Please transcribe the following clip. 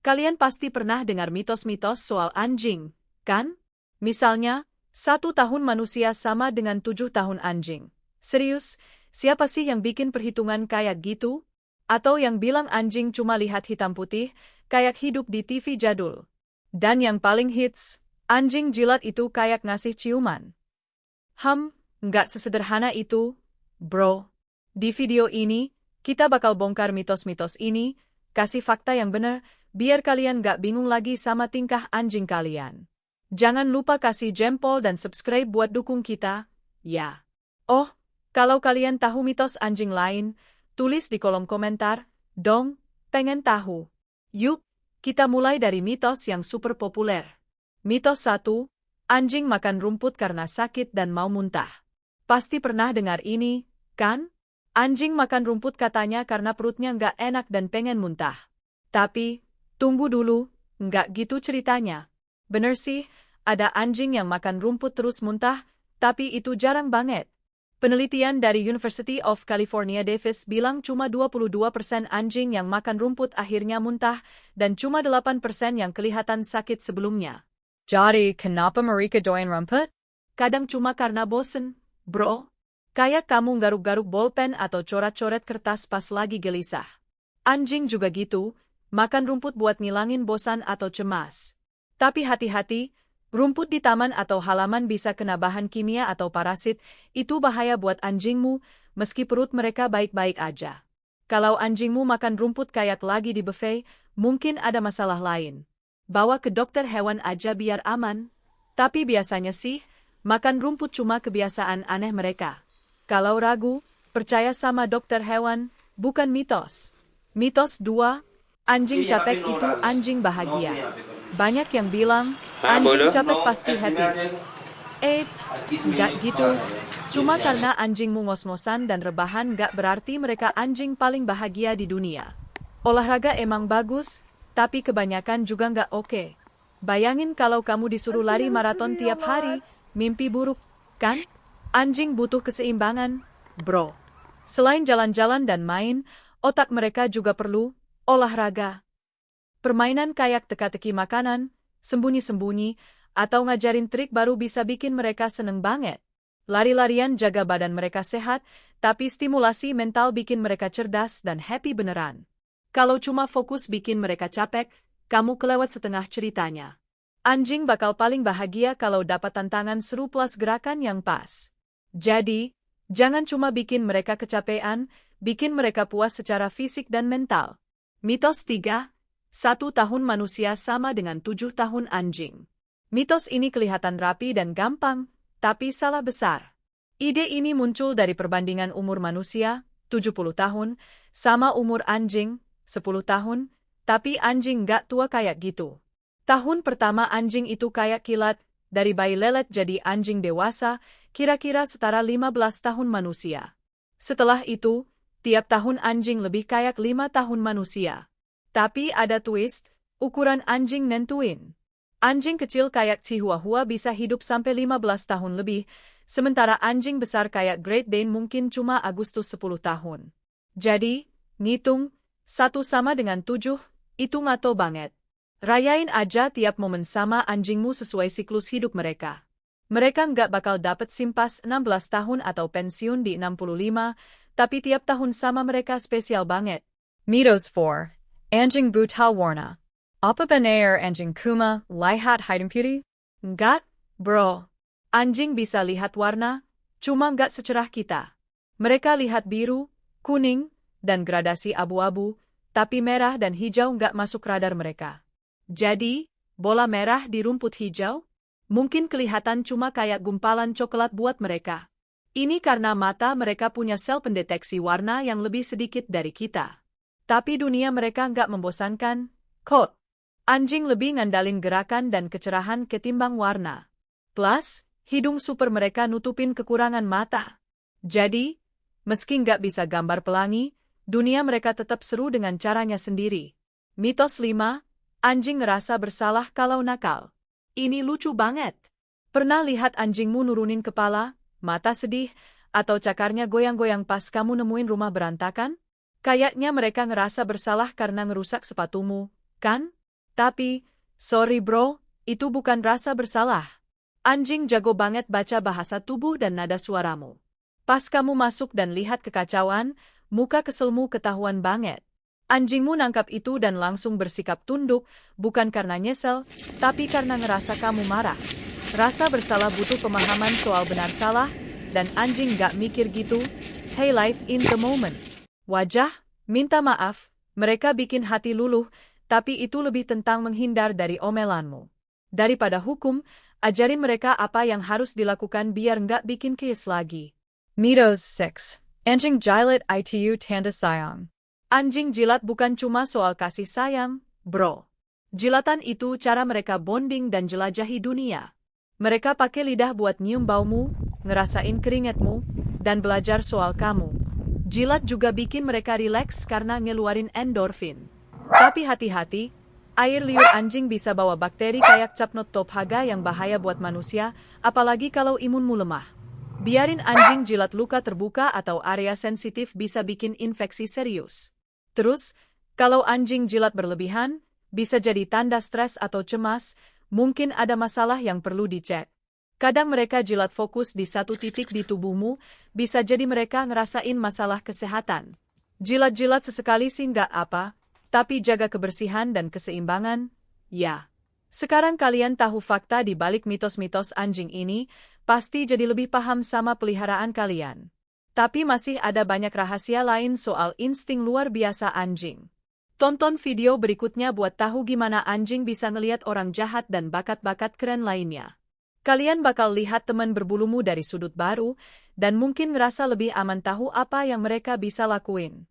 Kalian pasti pernah dengar mitos-mitos soal anjing, kan? Misalnya, 1 tahun manusia sama dengan 7 tahun anjing. Serius, siapa sih yang bikin perhitungan kayak gitu? Atau yang bilang anjing cuma lihat hitam putih, kayak hidup di TV jadul. Dan yang paling hits, anjing jilat itu kayak ngasih ciuman. Nggak sesederhana itu, bro. Di video ini, kita bakal bongkar mitos-mitos ini, kasih fakta yang benar, biar kalian nggak bingung lagi sama tingkah anjing kalian. Jangan lupa kasih jempol dan subscribe buat dukung kita, ya. Oh, kalau kalian tahu mitos anjing lain, tulis di kolom komentar, dong, pengen tahu. Yuk, kita mulai dari mitos yang super populer. Mitos 1, anjing makan rumput karena sakit dan mau muntah. Pasti pernah dengar ini, kan? Anjing makan rumput katanya karena perutnya nggak enak dan pengen muntah. Tapi, tunggu dulu, nggak gitu ceritanya. Bener sih, ada anjing yang makan rumput terus muntah, tapi itu jarang banget. Penelitian dari University of California Davis bilang cuma 22% anjing yang makan rumput akhirnya muntah, dan cuma 8% yang kelihatan sakit sebelumnya. Jadi, kenapa mereka doyan rumput? Kadang cuma karena bosen, bro. Kayak kamu garuk-garuk bolpen atau coret-coret kertas pas lagi gelisah. Anjing juga gitu, makan rumput buat ngilangin bosan atau cemas. Tapi hati-hati, rumput di taman atau halaman bisa kena bahan kimia atau parasit, itu bahaya buat anjingmu, meski perut mereka baik-baik aja. Kalau anjingmu makan rumput kayak lagi di buffet, mungkin ada masalah lain. Bawa ke dokter hewan aja biar aman. Tapi biasanya sih, makan rumput cuma kebiasaan aneh mereka. Kalau ragu, percaya sama dokter hewan, bukan mitos. Mitos 2, anjing capek itu anjing bahagia. Banyak yang bilang, anjing capek pasti happy. Eits, nggak gitu. Cuma karena anjingmu ngos-ngosan dan rebahan nggak berarti mereka anjing paling bahagia di dunia. Olahraga emang bagus, tapi kebanyakan juga nggak oke. Bayangin kalau kamu disuruh lari maraton tiap hari, mimpi buruk, kan? Anjing butuh keseimbangan, bro. Selain jalan-jalan dan main, otak mereka juga perlu olahraga. Permainan kayak teka-teki makanan, sembunyi-sembunyi, atau ngajarin trik baru bisa bikin mereka seneng banget. Lari-larian jaga badan mereka sehat, tapi stimulasi mental bikin mereka cerdas dan happy beneran. Kalau cuma fokus bikin mereka capek, kamu kelewat setengah ceritanya. Anjing bakal paling bahagia kalau dapat tantangan seru plus gerakan yang pas. Jadi, jangan cuma bikin mereka kecapean, bikin mereka puas secara fisik dan mental. Mitos 3, 1 tahun manusia sama dengan 7 tahun anjing. Mitos ini kelihatan rapi dan gampang, tapi salah besar. Ide ini muncul dari perbandingan umur manusia, 70 tahun, sama umur anjing, 10 tahun, tapi anjing nggak tua kayak gitu. Tahun pertama anjing itu kayak kilat, dari bayi lelet jadi anjing dewasa, kira-kira setara 15 tahun manusia. Setelah itu, tiap tahun anjing lebih kayak 5 tahun manusia. Tapi ada twist, ukuran anjing nentuin. Anjing kecil kayak Chihuahua bisa hidup sampai 15 tahun lebih, sementara anjing besar kayak Great Dane mungkin cuma Agustus 10 tahun. Jadi, ngitung, 1 sama dengan 7, itu ngato banget. Rayain aja tiap momen sama anjingmu sesuai siklus hidup mereka. Mereka nggak bakal dapet simpas 16 tahun atau pensiun di 65, tapi tiap tahun sama mereka spesial banget. Mitos 4, anjing buta warna. Apa benar anjing kuma lihat hitam putih? Nggak, bro. Anjing bisa lihat warna, cuma nggak secerah kita. Mereka lihat biru, kuning, dan gradasi abu-abu, tapi merah dan hijau nggak masuk radar mereka. Jadi, bola merah di rumput hijau? Mungkin kelihatan cuma kayak gumpalan coklat buat mereka. Ini karena mata mereka punya sel pendeteksi warna yang lebih sedikit dari kita. Tapi dunia mereka nggak membosankan, kok. Anjing lebih ngandalin gerakan dan kecerahan ketimbang warna. Plus, hidung super mereka nutupin kekurangan mata. Jadi, meski nggak bisa gambar pelangi, dunia mereka tetap seru dengan caranya sendiri. Mitos 5, anjing ngerasa bersalah kalau nakal. Ini lucu banget. Pernah lihat anjingmu nurunin kepala, mata sedih, atau cakarnya goyang-goyang pas kamu nemuin rumah berantakan? Kayaknya mereka ngerasa bersalah karena ngerusak sepatumu, kan? Tapi, sorry bro, itu bukan rasa bersalah. Anjing jago banget baca bahasa tubuh dan nada suaramu. Pas kamu masuk dan lihat kekacauan, muka keselmu ketahuan banget. Anjingmu nangkap itu dan langsung bersikap tunduk, bukan karena nyesel, tapi karena ngerasa kamu marah. Rasa bersalah butuh pemahaman soal benar salah, dan anjing gak mikir gitu. Hey, life in the moment. Wajah, minta maaf, mereka bikin hati luluh, tapi itu lebih tentang menghindar dari omelanmu. Daripada hukum, ajarin mereka apa yang harus dilakukan biar nggak bikin case lagi. Mitos 6. Anjing jilat itu tanda sayang. Anjing jilat bukan cuma soal kasih sayang, bro. Jilatan itu cara mereka bonding dan jelajahi dunia. Mereka pakai lidah buat nyium baumu, ngerasain keringetmu, dan belajar soal kamu. Jilat juga bikin mereka rileks karena ngeluarin endorfin. Tapi hati-hati, air liur anjing bisa bawa bakteri kayak Capnotophaga yang bahaya buat manusia, apalagi kalau imunmu lemah. Biarin anjing jilat luka terbuka atau area sensitif bisa bikin infeksi serius. Terus, kalau anjing jilat berlebihan, bisa jadi tanda stres atau cemas, mungkin ada masalah yang perlu dicek. Kadang mereka jilat fokus di satu titik di tubuhmu, bisa jadi mereka ngerasain masalah kesehatan. Jilat-jilat sesekali sih nggak apa, tapi jaga kebersihan dan keseimbangan, ya. Sekarang kalian tahu fakta di balik mitos-mitos anjing ini, pasti jadi lebih paham sama peliharaan kalian. Tapi masih ada banyak rahasia lain soal insting luar biasa anjing. Tonton video berikutnya buat tahu gimana anjing bisa ngelihat orang jahat dan bakat-bakat keren lainnya. Kalian bakal lihat teman berbulumu dari sudut baru, dan mungkin ngerasa lebih aman tahu apa yang mereka bisa lakuin.